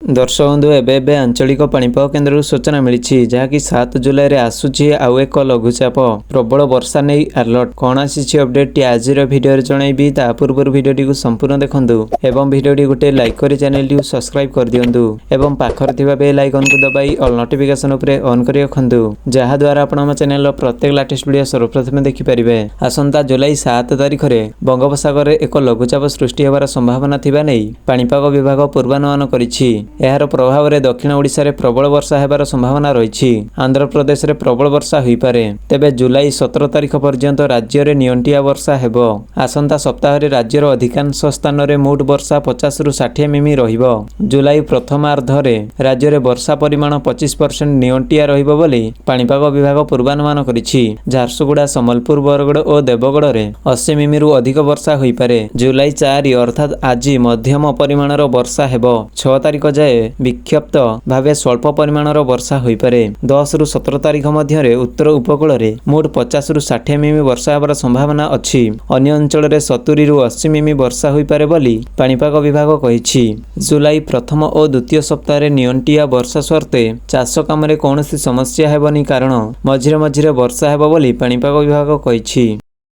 दर्शक बंधु एबे आंचलिक पाणीपाग केन्द्र सूचना मिली जहाँकि 7 जुलाई रे आसुची आउ एक लघुचाप प्रबल वर्षा नहीं अलर्ट कौन आसी अपडेट आज भिडियो जनइबी ता पूर्व भिडियो संपूर्ण देखंतु एवं भिडियो गोटे लाइक कर चैनल टी सब्सक्राइब कर दियंतु एवं पाखर थिबा बेल आइकन को दबाई ऑल नोटिफिकेशन उपरे ऑन करी रखंतु जहाँ द्वारा आपण चैनल प्रत्येक लेटेस्ट वीडियो सर्वप्रथम देखि परिबे। आसंता जुलाई 7 तारिख रे बंगोपसागर रे एक लघुचाप सृष्टि होबार संभावना थिबा नै पाणीपाग विभाग पूर्वानुमान करिछि। यार प्रभाव रे दक्षिण ओडिशा रे प्रबल वर्षा हेबार संभावना रही। आंध्र प्रदेश रे प्रबल वर्षा होई पारे। तेबे जुलाई 17 तारिख पर्यंत राज्य रे नियंटिया वर्षा हेबो। आसंता सप्ताह रे राज्यर अधिकांश स्थान रे मोट वर्षा 50 रु 60 मिमी रहिबो। जुलाई प्रथमार्ध रे राज्य रे वर्षा परिमाण 25% नियंटिया रहिबो बोली पाणीपाग विभाग पूर्वानुमान करिछि। झारसुगुड़ा सम्बलपुर बरगड़ और देवगढ़ रे 80 मिमी रु अधिक वर्षा होई पारे। जुलाई 4 अर्थात आज मध्यम परिमाणर वर्षा हेबो। 6 तारिख जाए विक्षिप्त भावे स्वल्प परिमाणर वर्षा होई पारे। 10 रु 17 तारिख मध्य उत्तर उपकूल रे मोट 50 रु 60 मिमी वर्षा हेबार संभावना अछि। अन्य अंचल रे 70 रु 80 मिमी वर्षा होई पारे बोली पाणीपाग विभाग कहिछि। जुलाई प्रथम और द्वितीय सप्ताह रे नियंटिया वर्षा स्वर्ते चाष काम रे कोनोसी समस्या हेबनी कारण मझिरे मझिरे वर्षा हेबो बोली पाणीपाग विभाग कहिछि।